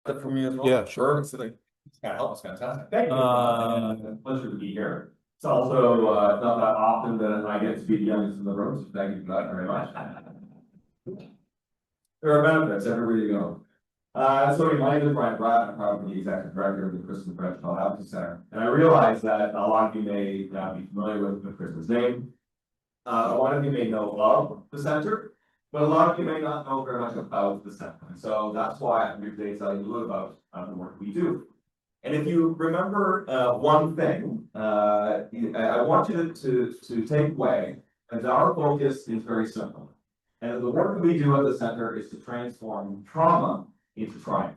that for me as well? Yeah, sure. It's kind of helps, fantastic. Thank you. Pleasure to be here. It's also not that often that I get to be the youngest in the room, so thank you for that very much. There are benefits everywhere you go. So my name is Bratt. I'm probably the executive director of the Kristen Advocacy Center. And I realize that a lot of you may not be familiar with Kristen's name. A lot of you may know of the center, but a lot of you may not know very much about the center. And so that's why I'm here today to tell you a little about the work we do. And if you remember one thing, I want you to take away that our focus is very simple. And the work that we do at the center is to transform trauma into triumph.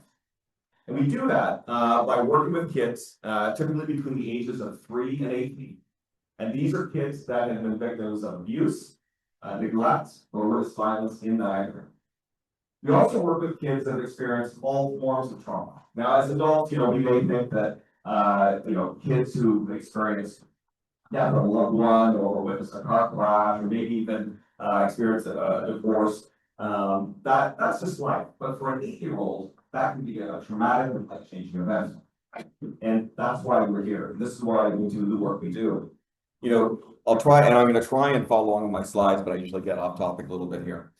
And we do that by working with kids, typically between the ages of 3 and 18. And these are kids that have been victims of abuse, neglect, or worse, violence in Niagara. We also work with kids that have experienced all forms of trauma. Now, as adults, we may think that, kids who experience death of a loved one or witness a car crash or maybe even experience a divorce, that's just life. But for an 8-year-old, that can be a traumatic and life-changing event. And that's why we're here. This is why we do the work we do. I'll try, and I'm going to try and follow along with my slides, but I usually get off topic a little bit here.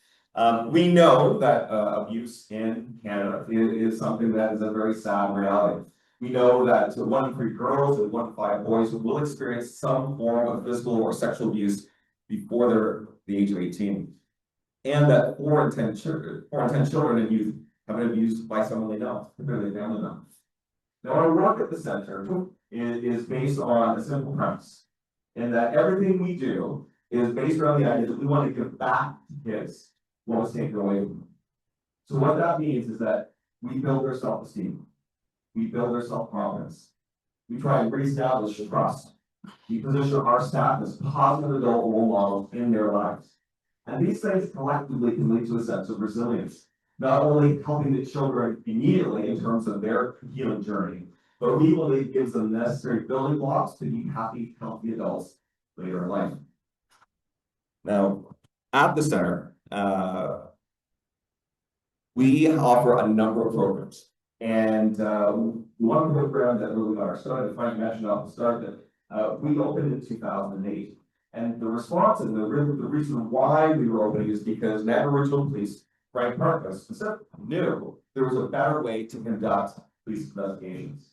We know that abuse in Canada is something that is a very sad reality. We know that 1 in 3 girls and 1 in 5 boys will experience some form of physical or sexual abuse before they're the age of 18. And that 4 in 10 children and youth have been abused by someone they know, typically a family member. Now, our work at the center is based on a simple premise, in that everything we do is based around the idea that we want to give back to kids what was taken away from them. So what that means is that we build their self-esteem, we build their self-confidence, we try and reestablish trust, we position our staff as positive adult role models in their lives. And these things collectively can lead to a sense of resilience, not only helping the children immediately in terms of their healing journey, but we believe it gives them the necessary building blocks to be happy, healthy adults later in life. Now, at the center, we offer a number of programs. And one program that really got our started, if I mentioned off the start, that we opened in 2008. And the response and the reason why we were opening is because Niagara Regional Police, Frank Marcus, knew there was a better way to conduct police investigations.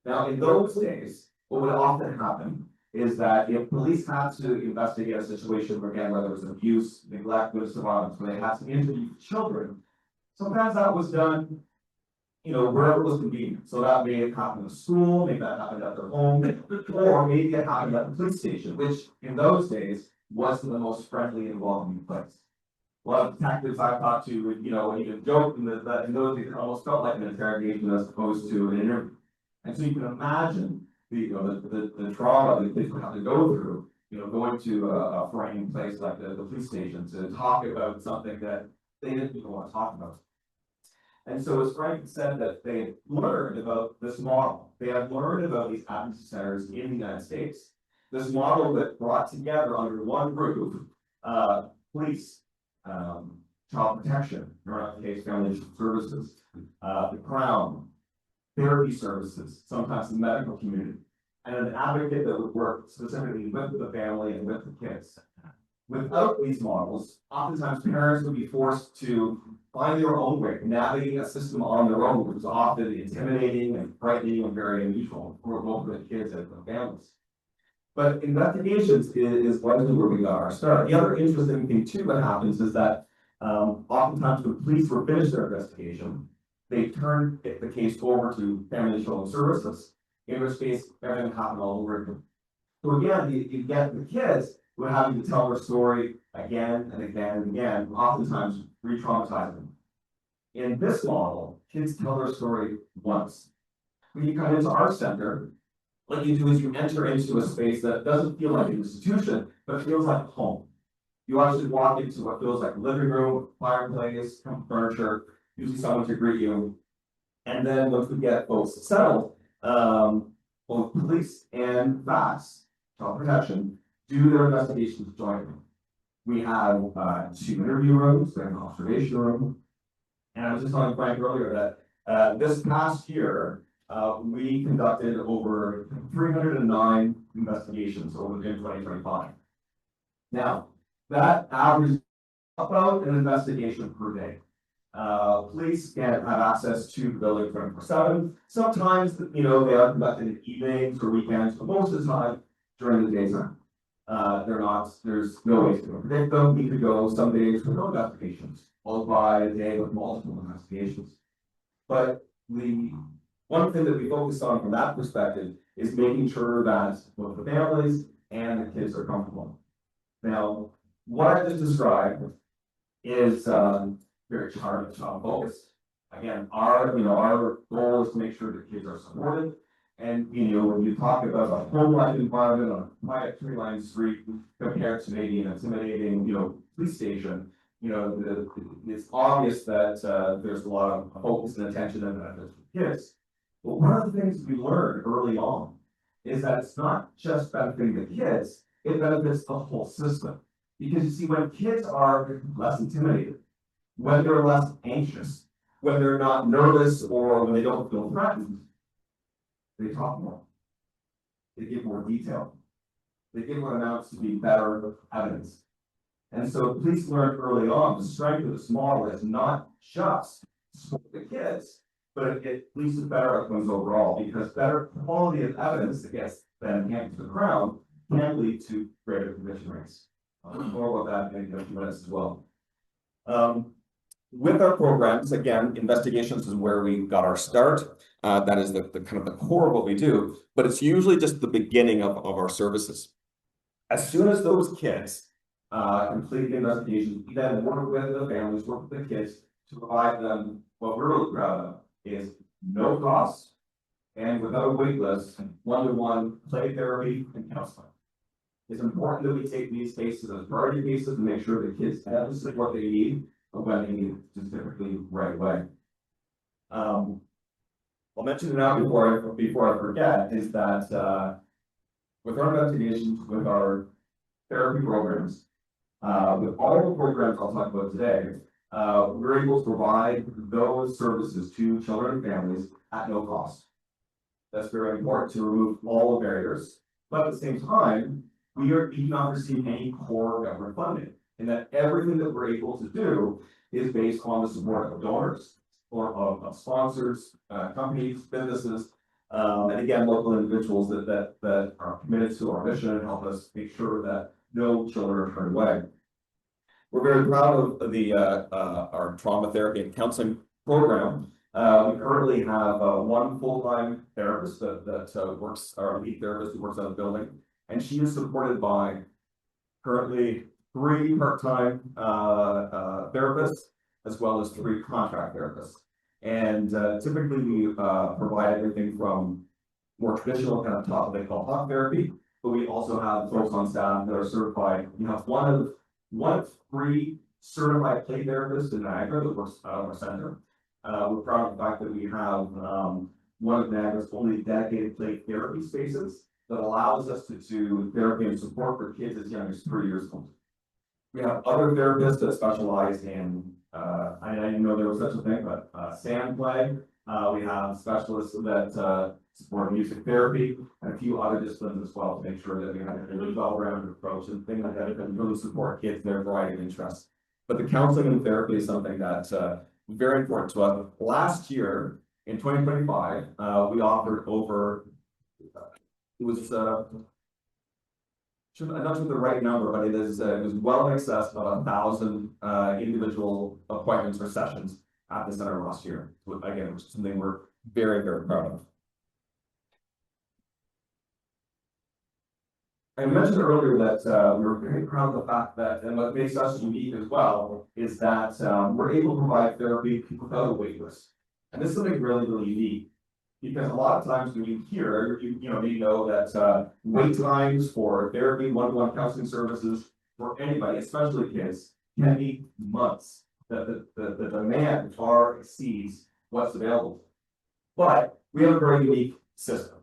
Now, in those days, what would often happen is that if police had to investigate a situation where, again, whether it was abuse, neglect, or violence, where they had to interview children, sometimes that was done, wherever it was convenient. So that may have happened at school, maybe that happened at their home, or maybe it happened at the police station, which in those days wasn't the most friendly and welcoming place. A lot of detectives I've talked to would, even joke that in those days it almost felt like an interrogation as opposed to an interview. And so you can imagine the trauma that kids would have to go through, going to a frightening place like the police station to talk about something that they didn't even want to talk about. And so as Frank said, that they had learned about this model. They had learned about these advocacy centers in the United States. This model that brought together under one roof, police, child protection, in our case, family services, the Crown, therapy services, sometimes the medical community, and an advocate that would work specifically with the family and with the kids. Without these models, oftentimes parents would be forced to find their own way, navigating a system on their own, which is often intimidating and frightening and very unusual for both the kids and the families. But investigations is largely where we got our start. The other interesting thing too that happens is that oftentimes when police were finished their investigation, they turned the case over to family and children services, in which case everything happened all over again. So again, you get the kids who are having to tell their story again and again and again, oftentimes re-traumatizing them. In this model, kids tell their story once. When you come into our center, what you do is you enter into a space that doesn't feel like an institution, but feels like home. You actually walk into what feels like a living room, fireplace, furniture, usually someone to greet you. And then once we get folks settled, both police and FAS, child protection, do their investigations jointly. We have 2 interview rooms, we have an observation room. And I was just telling Frank earlier that This past year, we conducted over 309 investigations in 2025. Now, that averages about an investigation per day. Police can have access to the building 24/7. Sometimes, they are conducted in evenings or weekends, but most of the time during the daytime. There's no way to predict them. We could go some days with no investigations, followed by a day with multiple investigations. But the one thing that we focus on from that perspective is making sure that both the families and the kids are comfortable. Now, what I just described is very child focused. Again, our goal is to make sure that kids are supported. And when you talk about a home life environment on a quiet tree-lined street compared to maybe an intimidating, police station, it's obvious that there's a lot of focus and attention and benefits for kids. But one of the things we learned early on is that it's not just benefiting the kids, it benefits the whole system. Because you see, when kids are less intimidated, when they're less anxious, when they're not nervous or when they don't feel threatened, they talk more. They give more detail. They give what amounts to be better evidence. And so police learned early on the strength of this model is not just for the kids, but it leads to better outcomes overall, because better quality of evidence that gets then handed to the Crown can lead to greater conviction rates. More about that in a few minutes as well. With our programs, again, investigations is where we got our start. That is the kind of the core of what we do, but it's usually just the beginning of our services. As soon as those kids complete the investigation, we then work with the families, work with the kids to provide them what we're really proud of is no cost and without a wait list, one-to-one play therapy and counseling. It's important that we take these cases as priority cases to make sure the kids have the support they need when they need it specifically right away. I'll mention it now before I forget is that with our investigations, with our therapy programs, with all the programs I'll talk about today, we're able to provide those services to children and families at no cost. That's very important to remove all the barriers, but at the same time, we do not receive any core government funding, and that everything that we're able to do is based on the support of donors or of sponsors, companies, businesses, and again, local individuals that are committed to our mission and help us make sure that no children are turned away. We're very proud of our trauma therapy and counseling program. We currently have one full-time therapist that works, our lead therapist who works out of the building, and she is supported by currently 3 part-time therapists, as well as 3 contract therapists. And typically we provide everything from more traditional kind of what they call talk therapy, but we also have folks on staff that are certified. We have one of 3 certified play therapists in Niagara that works out of our center. We're proud of the fact that we have one of Niagara's only dedicated play therapy spaces that allows us to do therapy and support for kids as young as 3 years old. We have other therapists that specialize in, I didn't know there was such a thing, but sand play. We have specialists that support music therapy and a few other disciplines as well to make sure that we have a really well-rounded approach and things like that that can really support kids in their variety of interests. But the counseling and therapy is something that's very important to us. Last year, in 2025, we offered over, it was, I'm not sure the right number, but it was well in excess of 1,000 individual appointments or sessions at the center last year. Again, which is something we're very, very proud of. I mentioned earlier that we were very proud of the fact that, and what makes us unique as well, is that we're able to provide therapy without a wait list. And this is something really, really unique, because a lot of times when you hear, you know that wait times for therapy, one-to-one counseling services for anybody, especially kids, can be months. The demand far exceeds what's available. But we have a very unique system.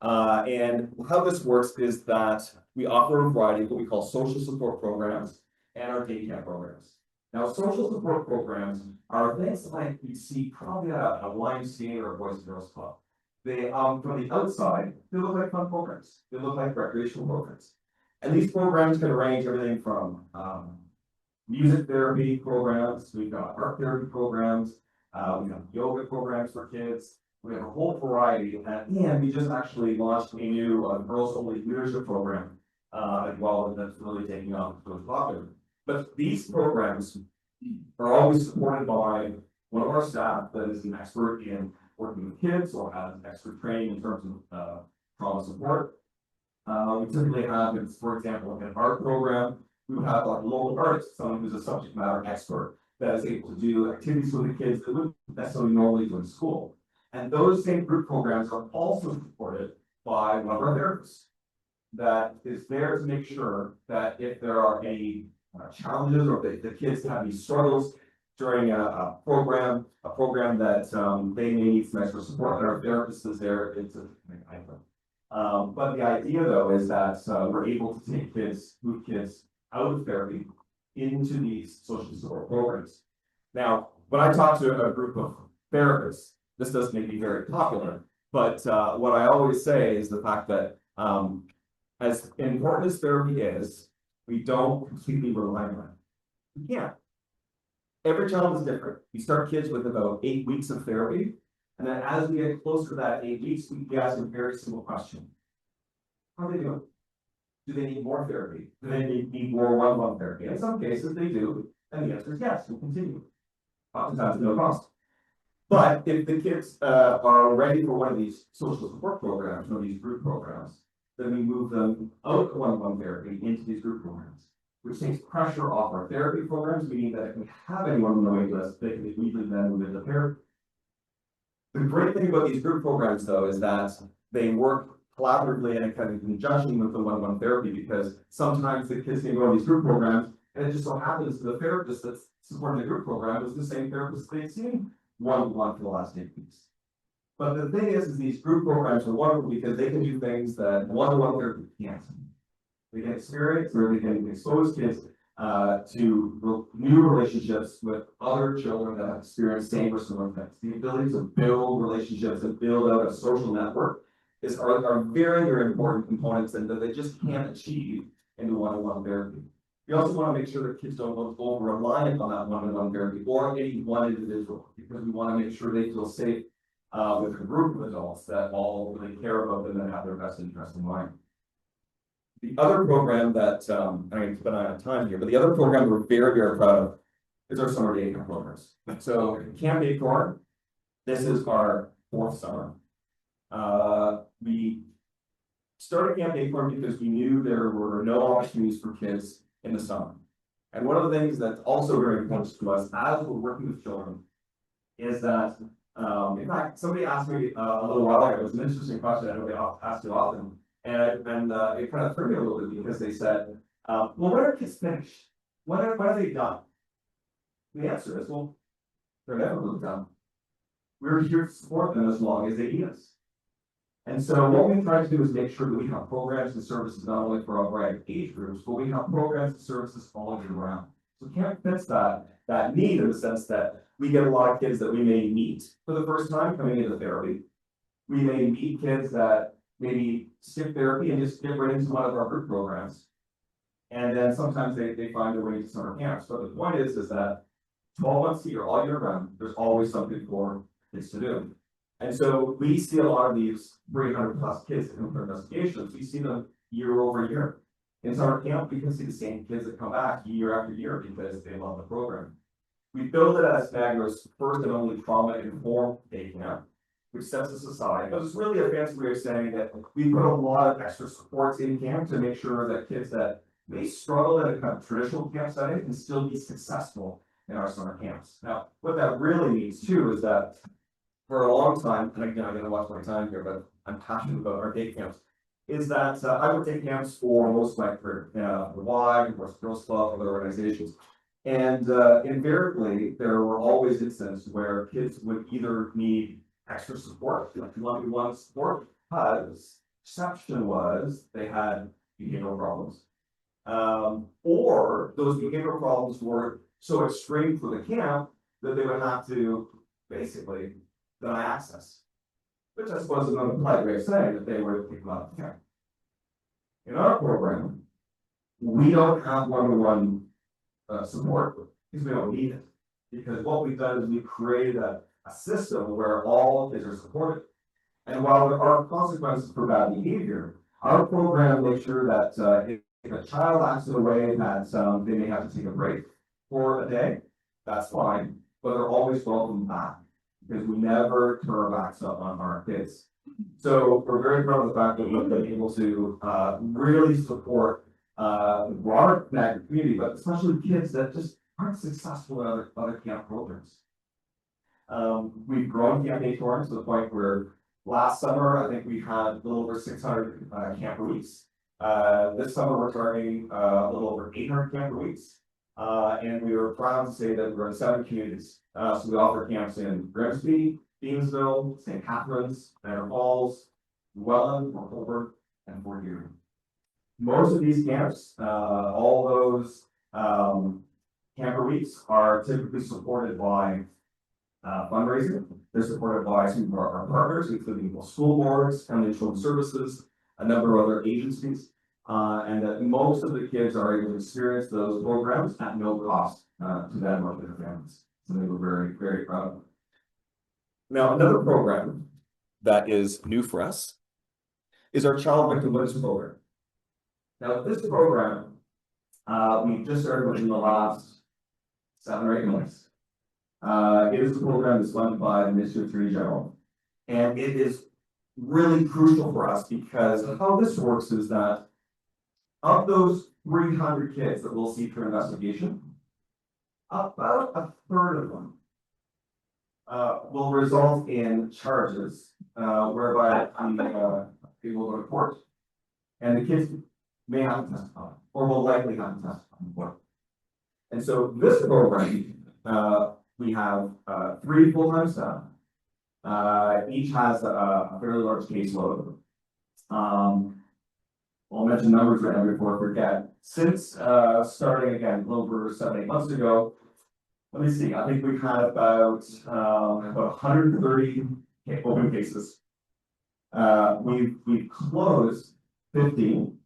And how this works is that we offer a variety of what we call social support programs and our day camp programs. Now, social support programs are things like you see probably at a YMCA or a Boys and Girls Club. They, from the outside, they look like fun programs. They look like recreational programs. And these programs can range everything from, music therapy programs, we've got art therapy programs, we have yoga programs for kids. We have a whole variety, and we just actually launched a new girls only leadership program as well, that's really taking off, really popular. But these programs are always supported by one of our staff that is an expert in working with kids or has expert training in terms of trauma support. We typically have, for example, an art program. We would have like a local artist, someone who's a subject matter expert that is able to do activities with the kids that wouldn't necessarily normally do in school. And those same group programs are also supported by one of our therapists that is there to make sure that if there are any challenges or if the kids have any struggles during a program that they may need some extra support, our therapist is there to guide them. But the idea though is that we're able to take move kids out of therapy into these social support programs. Now, when I talk to a group of therapists, this doesn't make me very popular, but what I always say is the fact that as important as therapy is, we don't completely rely on it. We can't. Every child is different. We start kids with about 8 weeks of therapy, and then as we get closer to that 8 weeks, we ask a very simple question. How are they doing? Do they need more therapy? Do they need more one-on-one therapy? In some cases, they do, and the answer is yes, we'll continue. Oftentimes at no cost. But if the kids are ready for one of these social support programs, one of these group programs, then we move them out of one-on-one therapy into these group programs, which takes pressure off our therapy programs, meaning that if we have anyone on the wait list, they can immediately then move into therapy. The great thing about these group programs, though, is that they work collaboratively and kind of in conjunction with the one-on-one therapy, because sometimes the kids can go on these group programs, and it just so happens the therapist that's supporting the group program is the same therapist they've seen one-on-one for the last 8 weeks. But the thing is these group programs are wonderful because they can do things that one-on-one therapy can't. They can experience or they can expose kids to new relationships with other children that have experienced same or similar things. The ability to build relationships and build out a social network are very, very important components and that they just can't achieve in the one-on-one therapy. We also want to make sure that kids don't go over-reliant on that one-on-one therapy or any one individual, because we want to make sure they feel safe with a group of adults that all really care about them and have their best interest in mind. The other program that, I'm going to keep an eye on time here, but the other program we're very, very proud of is our summer day camp programs. So Camp Acorn, this is our 4th summer. We started Camp Acorn because we knew there were no opportunities for kids in the summer. And one of the things that's also very important to us as we're working with children is that, in fact, somebody asked me a little while ago, it was an interesting question, I know they asked it often, and it kind of threw me a little bit because they said, well, when are kids finished? When are they done? The answer is, well, they're never really done. We're here to support them as long as they need us. And so what we try to do is make sure that we have programs and services not only for our variety of age groups, but we have programs and services all year round. So camp fits that need in the sense that we get a lot of kids that we may meet for the first time coming into therapy. We may meet kids that maybe skip therapy and just get right into one of our group programs. And then sometimes they find their way to summer camps. But the point is that 12 months a year, all year round, there's always something for kids to do. And so we see a lot of these 300 plus kids that come for investigations. We see them year over year. In summer camp, we can see the same kids that come back year after year because they love the program. We build it as Niagara's first and only trauma-informed day camp, which sets us aside. But it's really a fancy way of saying that we put a lot of extra supports in camp to make sure that kids that may struggle in a kind of traditional camp setting can still be successful in our summer camps. Now, what that really means too is that for a long time, and again, I'm going to watch my time here, but I'm passionate about our day camps, is that I would take camps for most of my career, the Y, Boys and Girls Club, other organizations. And invariably, there were always instances where kids would either need extra support, like one-on-one support, because perception was they had behavioral problems. Or those behavioral problems were so extreme for the camp that they would have to basically deny access. Which I suppose is another polite way of saying that they were kicked out of the camp. In our program, we don't have one-on-one support because we don't need it. Because what we've done is we've created a system where all kids are supported. And while there are consequences for bad behavior, our program makes sure that if a child acts in a way that they may have to take a break for a day, that's fine, but they're always welcome back because we never turn our backs up on our kids. So we're very proud of the fact that we've been able to really support the broader Niagara community, but especially kids that just aren't successful in other camp programs. We've grown Camp Catharines to the point where last summer, I think we had a little over 600 camper weeks. This summer, we're targeting a little over 800 camper weeks. And we were proud to say that we're in 7 communities. So we offer camps in Grimsby, Beamsville, St. Catharines, Niagara Falls, Welland, Vancouver, and Fort Erie. Most of these camps, all those camper weeks are typically supported by fundraising. They're supported by some of our partners, including both school boards, family and children's services, a number of other agencies, and that most of the kids are able to experience those programs at no cost to them or their families. So they were very, very proud of them. Now, another program that is new for us is our Child Victim Witness program. Now, this program, we just started within the last 7 or 8 months. It is a program that's funded by the Ministry of Attorney General, and it is really crucial for us because how this works is that of those 300 kids that we'll see through investigation, about a third of them will result in charges whereby people will go to court, and the kids may have to testify or will likely have to testify in court. And so this program, we have 3 full-time staff. Each has a fairly large caseload. I'll mention numbers right now before I forget. Since starting again a little over 7 or 8 months ago, let me see. I think we've had about 130 open cases. We've closed 15.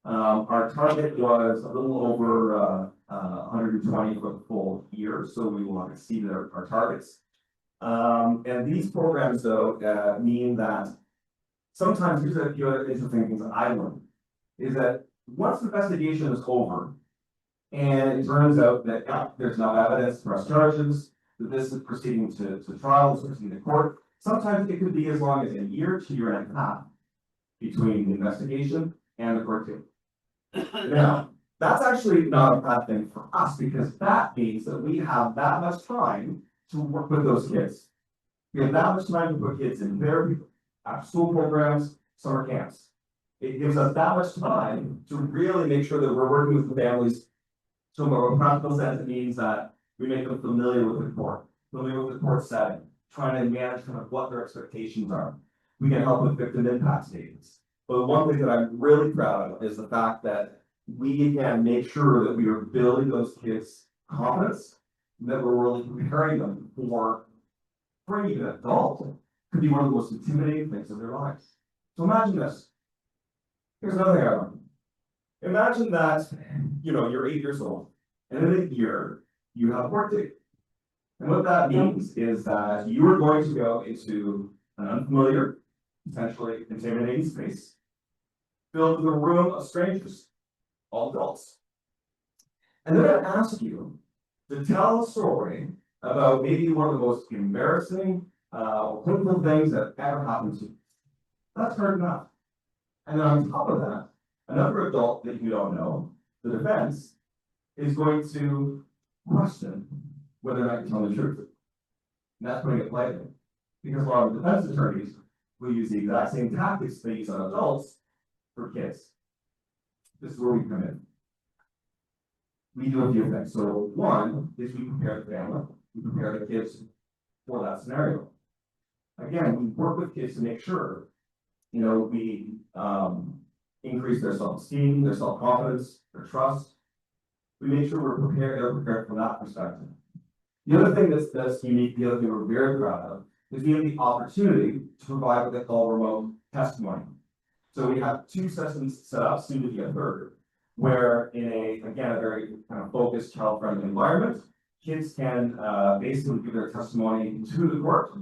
Our target was a little over 120 for the full year, so we will exceed our targets. And these programs, though, mean that sometimes here's a few other interesting things that I learned, is that once the investigation is over, and it turns out that there's no evidence to press charges, that this is proceeding to trial, this is proceeding to court, sometimes it could be as long as a year to 1.5 years between the investigation and the court case. Now, that's actually not a bad thing for us because that means that we have that much time to work with those kids. We have that much time to put kids in therapy, after school programs, summer camps. It gives us that much time to really make sure that we're working with the families. So in a practical sense, it means that we make them familiar with the court, familiar with the court setting, trying to manage kind of what their expectations are. We can help with victim impact statements. But one thing that I'm really proud of is the fact that we can make sure that we are building those kids' confidence, that we're really preparing them for even an adult could be one of the most intimidating things of their lives. So imagine this. Here's another thing I learned. Imagine that, you're 8 years old, and in a year, you have a court date. And what that means is that you are going to go into an unfamiliar, potentially intimidating space, filled with a room of strangers, all adults. And they're going to ask you to tell a story about maybe one of the most embarrassing or painful things that ever happened to you. That's hard enough. And then on top of that, another adult that you don't know, the defense, is going to question whether or not you're telling the truth. And that's putting it lightly. Because a lot of defense attorneys will use the exact same tactics they use on adults for kids. This is where we come in. We do a few things. So one is we prepare the family, we prepare the kids for that scenario. Again, we work with kids to make sure, we increase their self-esteem, their self-confidence, their trust. We make sure they're prepared from that perspective. The other thing that's unique, the other thing we're very proud of, is we have the opportunity to provide what they call remote testimony. So we have 2 sessions set up, soon to be a third, where in a very kind of focused, child-friendly environment, kids can basically give their testimony to the court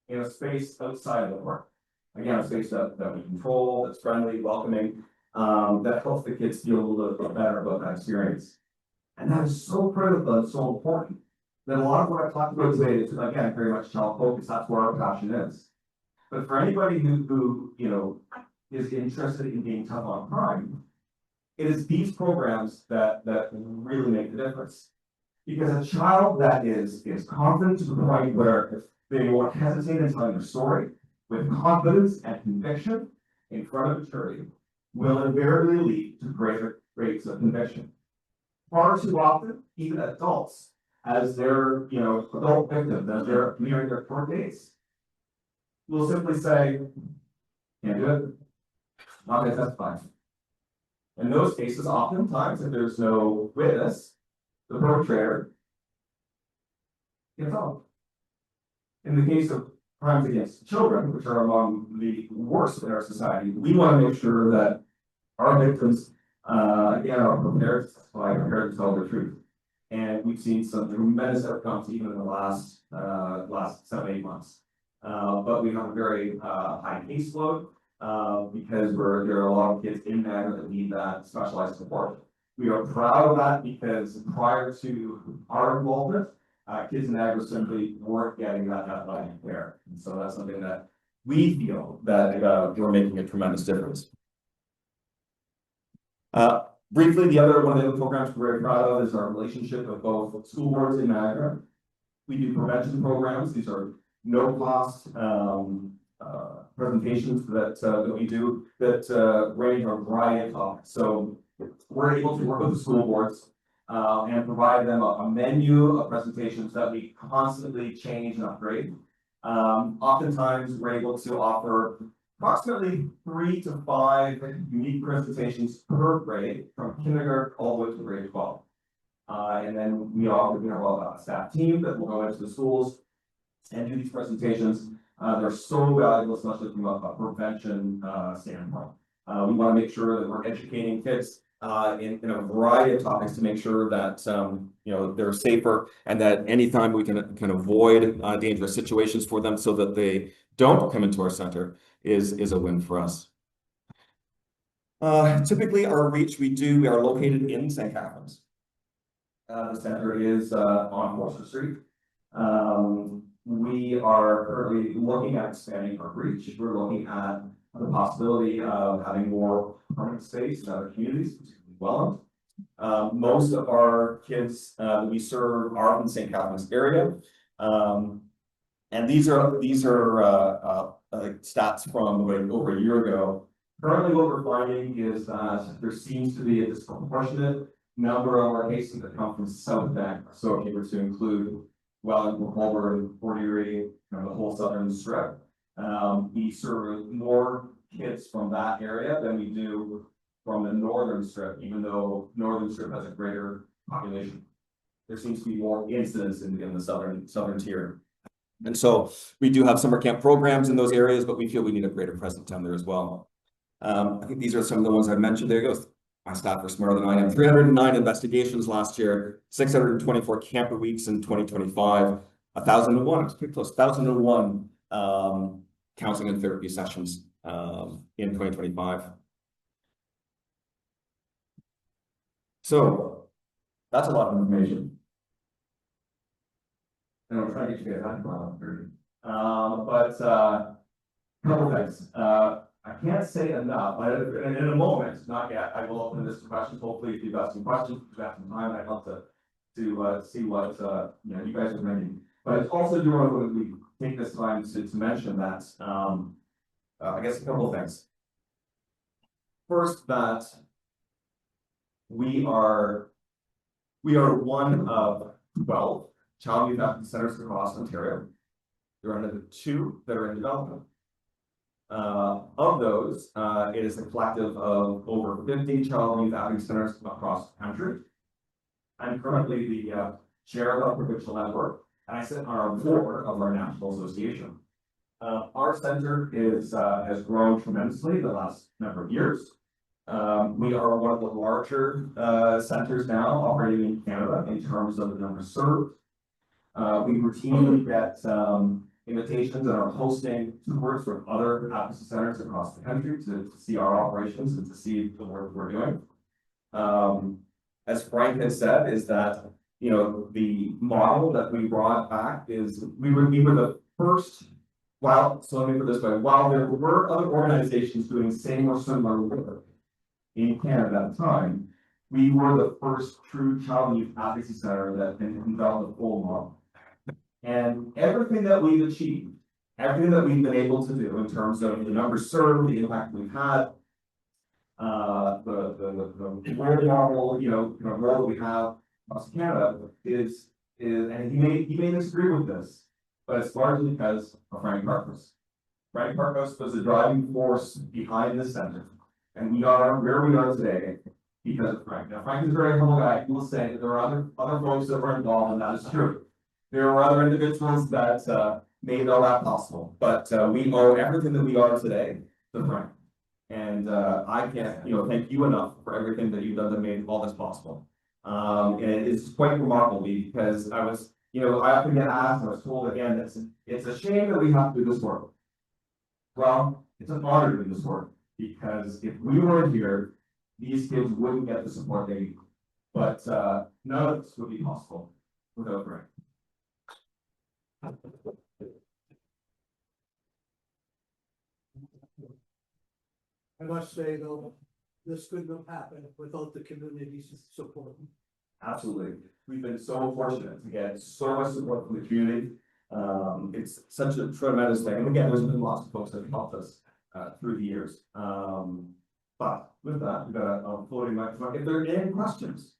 in a space outside of the court. Again, a space that we control, that's friendly, welcoming, that helps the kids feel a little bit better about that experience. And that is so critical and so important that a lot of what I've talked about today is, again, very much child-focused. That's where our passion is. But for anybody who is interested in being tough on crime, it is these programs that really make the difference. Because a child that is confident to the point where they won't hesitate in telling their story with confidence and conviction in front of a jury will invariably lead to greater rates of conviction. Far too often, even adults, as their adult victims, as they're nearing their court dates, will simply say, "Can't do it, not going to testify." In those cases, oftentimes, if there's no witness, the perpetrator gets off. In the case of crimes against children, which are among the worst in our society, we want to make sure that our victims, again, are prepared to testify, prepared to tell the truth. And we've seen some tremendous outcomes even in the last 7-8 months. But we have a very high caseload because there are a lot of kids in Niagara that need that specialized support. We are proud of that because prior to our involvement, kids in Niagara simply weren't getting that care. And so that's something that we feel that we're making a tremendous difference. Briefly, one of the other programs we're very proud of is our relationship with both school boards in Niagara. We do prevention programs. These are no-cost presentations that we do that range on a variety of topics. So we're able to work with the school boards and provide them a menu of presentations that we constantly change and upgrade. Oftentimes, we're able to offer approximately 3 to 5 unique presentations per grade from kindergarten all the way to grade 12. And then we have a staff team that will go into the schools and do these presentations. They're so valuable, especially from a prevention standpoint. We want to make sure that we're educating kids in a variety of topics to make sure that they're safer and that anytime we can avoid dangerous situations for them so that they don't come into our center is a win for us. Typically, our reach we are located in St. Catharines. The center is on Forster Street. We are currently looking at expanding our reach. We're looking at the possibility of having more permanent space in other communities, particularly Welland. Most of our kids that we serve are from the St. Catharines area. And these are stats from over a year ago. Currently, what we're finding is that there seems to be a disproportionate number of our cases that come from South Niagara. So if you were to include Welland, Colborne, Fort Erie, the whole southern strip, we serve more kids from that area than we do from the northern strip, even though northern strip has a greater population. There seems to be more incidents in the southern tier. And so we do have summer camp programs in those areas, but we feel we need a greater presence down there as well. I think these are some of the ones I mentioned. There goes. My staff are smarter than I am. 309 investigations last year, 624 camper weeks in 2025, 1,001, it's pretty close, 1,001 counseling and therapy sessions in 2025. So that's a lot of information. And I'm trying to get you guys a couple things. I can't say enough, but in a moment, not yet, I will open this to questions. Hopefully, if you've got some questions, if you've got some time, I'd love to see what you guys are bringing. But I also do want to take this time to mention that I guess a couple of things. First, that we are one of 12 child youth advocacy centers across Ontario. There are another 2 that are in development. Of those, it is a collective of over 50 child youth advocacy centers across the country. I'm currently the chair of our provincial network, and I sit on our board of our national association. Our center has grown tremendously the last number of years. We are one of the larger centers now operating in Canada in terms of the number served. We routinely get invitations and are hosting tours from other advocacy centers across the country to see our operations and to see the work we're doing. As Frank has said, is that, you know, the model that we brought back is we were the first. So let me put it this way, while there were other organizations doing same or similar work in Canada at the time, we were the first true child and youth advocacy center that developed a full model. And everything that we've achieved, everything that we've been able to do in terms of the numbers served, the impact we've had, the role model, you know, role that we have across Canada is, and he may disagree with this, but it's largely because of Frank Parkus. Frank Parkus was the driving force behind this center, and we are where we are today because of Frank. Now, Frank is a very humble guy. He will say that there are other folks that were involved, and that is true. There were other individuals that made all that possible, but we owe everything that we are today to Frank. And I can't, you know, thank you enough for everything that you've done that made all this possible. And it's quite remarkable because I was, you know, I often get asked, I was told again, it's a shame that we have to do this work. Well, it's an honor to do this work because if we weren't here, these kids wouldn't get the support they need. But none of this would be possible without Frank. I must say though, this couldn't have happened without the community's support. Absolutely. We've been so fortunate to get so much support from the community. It's such a tremendous thing. And again, there's been lots of folks that have helped us through the years. But with that, we've got a floating microphone. If there are any questions,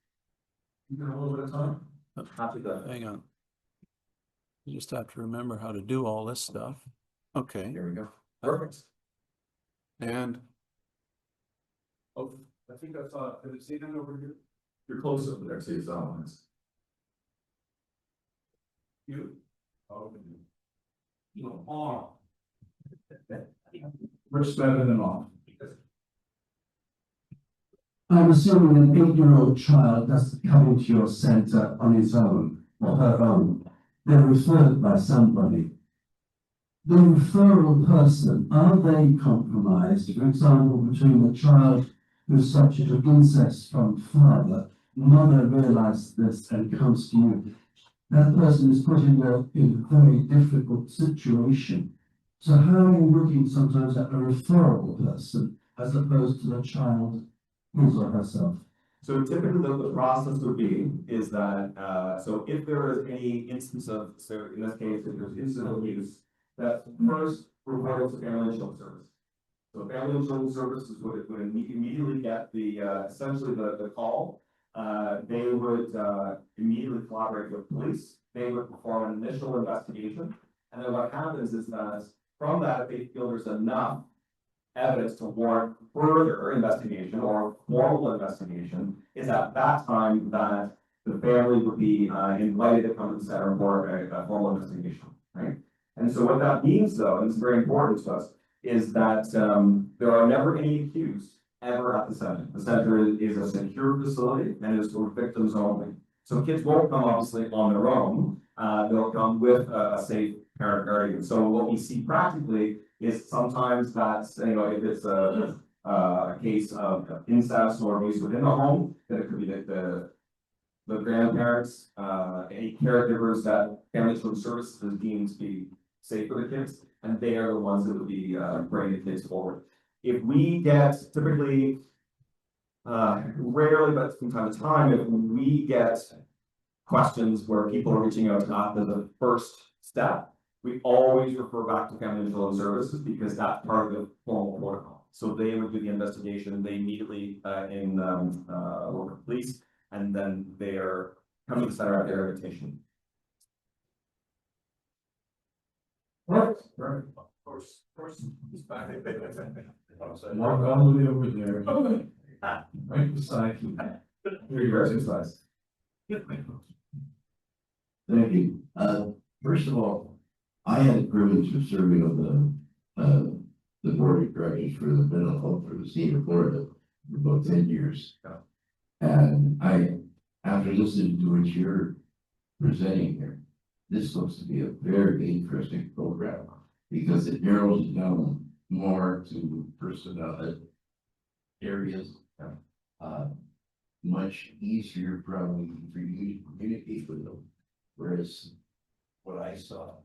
you got a little bit of time. Happy to. Hang on. You just have to remember how to do all this stuff. Okay. Here we go. Perfect. And Oh, I think I saw, did you see that over here? You're close over there, so you saw one. You. Oh, you on. We're spending it on. I'm assuming an 8-year-old child doesn't come into your centre on his own or her own. They're referred by somebody. The referral person, are they compromised? For example, between the child who's subject to incest from father, mother realizes this and comes to you. That person is put in a very difficult situation. So how are you looking sometimes at a referral person as opposed to the child his or herself? So typically the process would be is that so if there is any instance of, so in this case, if there's incident of abuse, that's first reported to Family and Children Service. So Family and Children Services would immediately get the essentially the call. They would immediately collaborate with police. They would perform an initial investigation, and then what happens is that from that, if they feel there's enough evidence to warrant further investigation or formal investigation, is at that time that the family would be invited to come to the center for a formal investigation, right? And so what that means, though, and it's very important to us, is that there are never any accused ever at the center. The center is a secure facility and is for victims only. So kids won't come obviously on their own. They'll come with a safe parent guardian. So what we see practically is sometimes that's, you know, if it's a case of incest or abuse within the home, then it could be the grandparents, any caregivers that Family and Children Services is deemed to be safe for the kids, and they are the ones that would be bringing the kids forward. If we get typically, rarely, but from time to time, if we get questions where people are reaching out to us as a first step, we always refer back to Family and Children Services because that's part of the formal protocol. So they would do the investigation, they immediately work with police, and then they are coming to the center at their invitation. Right. Of course. It's back. Mark all the way over there. Right beside you. Your exercise. Thank you. First of all, I had the privilege of serving on the board of directors for the mental health for the state of Florida for about 10 years. And after listening to what you're presenting here, this looks to be a very interesting program because it narrows it down more to personnel areas. Much easier probably for you to communicate with them. Whereas what I saw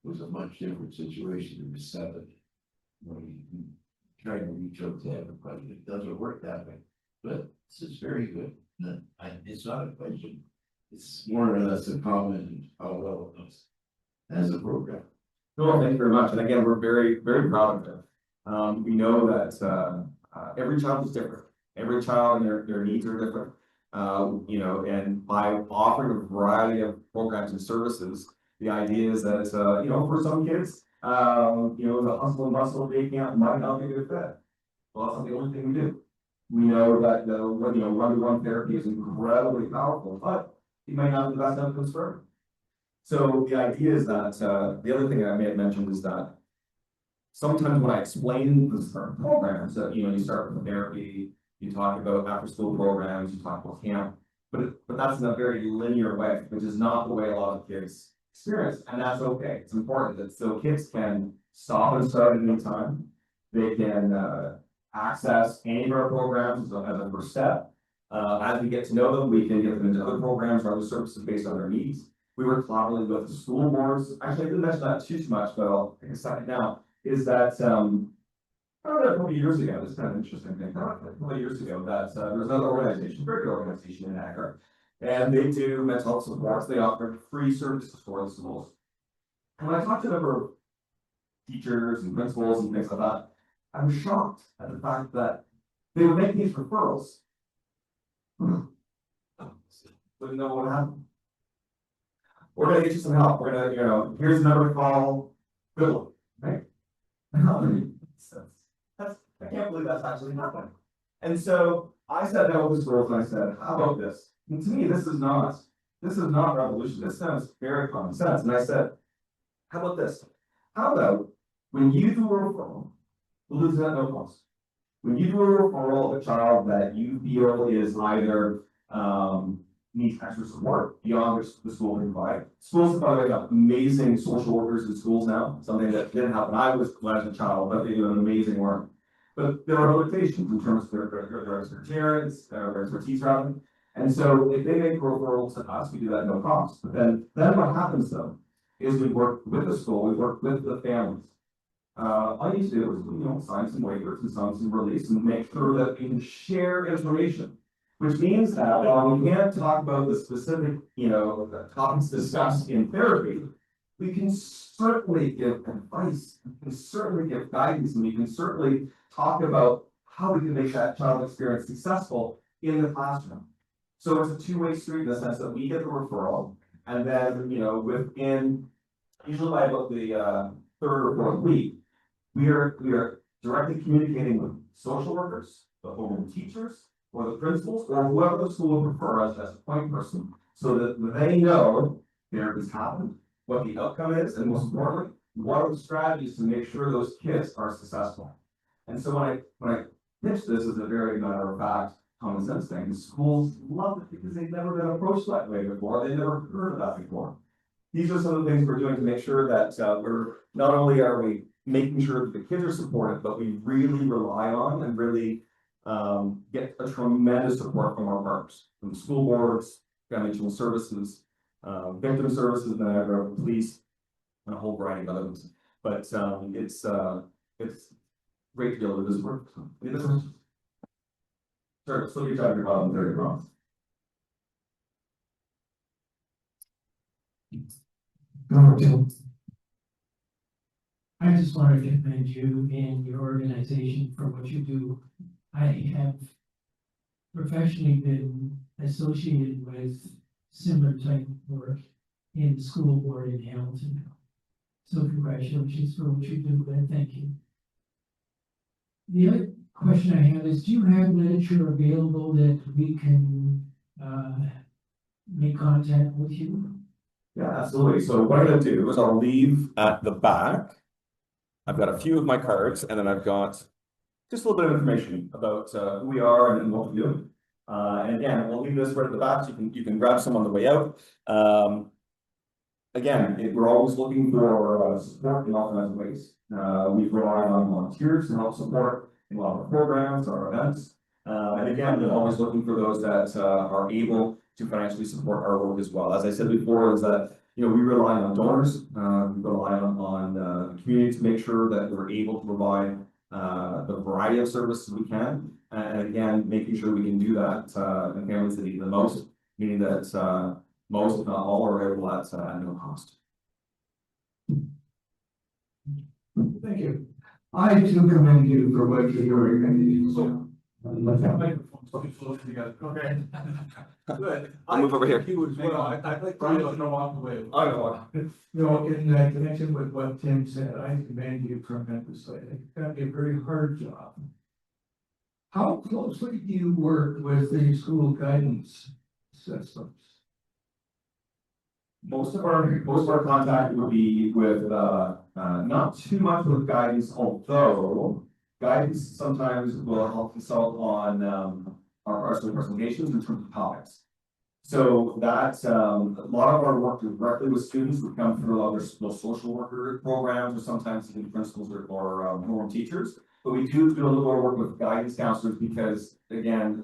was a much different situation in the seven. When you try to reach out to everybody, it doesn't work that way. But this is very good. It's not a question. It's more or less a comment on how well it does as a program. No, thank you very much. And again, we're very, very proud of it. We know that every child is different. Every child and their needs are different. You know, and by offering a variety of programs and services, the idea is that, you know, for some kids, you know, the hustle and bustle of day camp might not be a good fit. Well, that's not the only thing we do. We know that, you know, one-to-one therapy is incredibly powerful, but it might not be the best outcomes for everyone. So the idea is that, the other thing I may have mentioned is that sometimes when I explain the certain programs that, you know, you start with therapy, you talk about after school programs, you talk about camp, but that's in a very linear way, which is not the way a lot of kids experience, and that's okay. It's important that so kids can stop and start at any time. They can access any of our programs as a first step. As we get to know them, we can get them into other programs or other services based on their needs. We work collaboratively with the school boards. Actually, I didn't mention that too much, but I'll take a second now. Is that a couple of years ago, this is kind of an interesting thing. A couple of years ago, that there was another organization, very good organization in Niagara, and they do mental health supports. They offer free services for the schools. And when I talked to a number of teachers and principals and things like that, I was shocked at the fact that they would make these referrals. Wouldn't know what happened. We're gonna get you some help. We're gonna, you know, here's a number to call. Good luck, right? I can't believe that's actually happening. And so I sat down with the schools and I said, how about this? And to me, this is not revolution. This sounds very common sense. And I said, how about this? How about when you do a referral, we'll lose that no cost. When you do a referral of a child that you feel is either needs extra support beyond the school can provide. Schools, by the way, have amazing social workers in schools now, something that didn't happen when I was a child, but they do an amazing work. But there are limitations in terms of their expertise, rather. And so if they make referrals to us, we do that at no cost. But then what happens though, is we work with the school, we work with the families. All you need to do is, you know, sign some waivers and sign some release and make sure that we can share information. Which means that while we can't talk about the specific, you know, the topics discussed in therapy, we can certainly give advice, we can certainly give guidance, and we can certainly talk about how we can make that child experience successful in the classroom. So it's a two-way street in the sense that we get the referral, and then, you know, within, usually by about the third or fourth week, we are directly communicating with social workers, the home teachers, or the principals, or whoever the school would prefer as a point person, so that they know therapy's happened, what the outcome is, and most importantly, what are the strategies to make sure those kids are successful. And so when I pitch this as a very matter of fact, common sense thing, the schools love it because they've never been approached that way before, they've never heard of that before. These are some of the things we're doing to make sure that we're not only are we making sure that the kids are supported, but we really rely on and really get a tremendous support from our partners, from school boards, family services, victim services, Niagara, police, and a whole variety of other ones. But it's great to be able to do this work. Sure, so you talk about 30 wrong. I just want to commend you and your organization for what you do. I have professionally been associated with similar type of work in the school board in Hamilton. So congratulations for what you do, and thank you. The other question I have is, do you have literature available that we can make contact with you? Yeah, absolutely. So what I'm gonna do is I'll leave at the back. I've got a few of my cards and then I've got just a little bit of information about who we are and what we do. And again, we'll leave this right at the back, so you can grab some on the way out. Again, we're always looking for support in all kinds of ways. We rely on volunteers to help support in a lot of our programs, our events. And again, we're always looking for those that are able to financially support our work as well. As I said before, is that we rely on donors, we rely on the community to make sure that we're able to provide the variety of services we can, and again, making sure we can do that in families that need the most, meaning that most, if not all, are available at no cost. Thank you. I do commend you for what you're doing. Okay. Good. I'll move over here. You as well. I'd like to walk away. I know. No, in connection with what Tim said, I commend you tremendously. It's gonna be a very hard job. How closely do you work with the school guidance systems? Most of our contact would be with not too much with guidance, although guidance sometimes will help consult on our personal engagements in terms of topics. So that a lot of our work directly with students would come through other social worker programs, or sometimes even principals or homeroom teachers. But we do a little more work with guidance counselors because, again,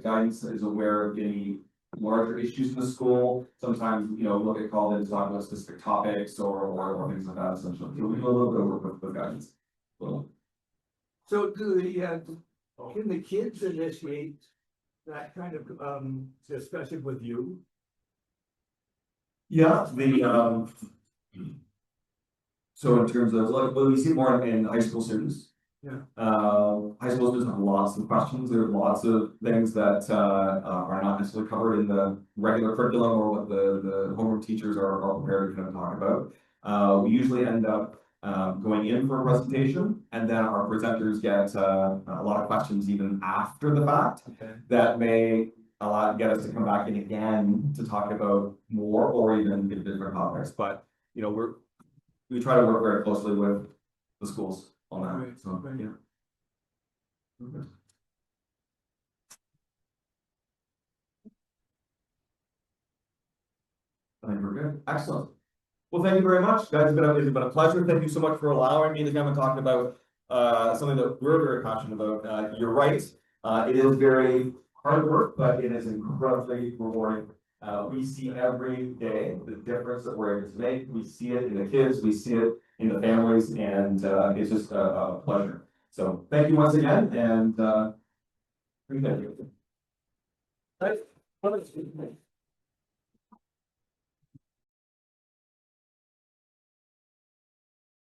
guidance is aware of any larger issues in the school. Sometimes, we'll get called in to talk about specific topics or things like that. Essentially, so we do a little bit of work with guidance. So can the kids initiate that kind of discussion with you? Yeah, so in terms of we see more in high school students. Yeah. High school students have lots of questions. There are lots of things that are not necessarily covered in the regular curriculum or what the homeroom teachers are prepared to kind of talk about. We usually end up going in for a presentation, and then our presenters get a lot of questions even after the fact. Okay. That may get us to come back in again to talk about more or even different topics. But we try to work very closely with the schools on that. Right, So right. yeah. Okay. I think we're good. Excellent. Well, thank you very much, guys. It's been a pleasure. Thank you so much for allowing me to come and talk about something that we're very passionate about. You're right. It is very hard work, but it is incredibly rewarding. We see every day the difference that we're able to make. We see it in the kids, we see it in the families, and it's just a pleasure. So thank you once again, and thank you.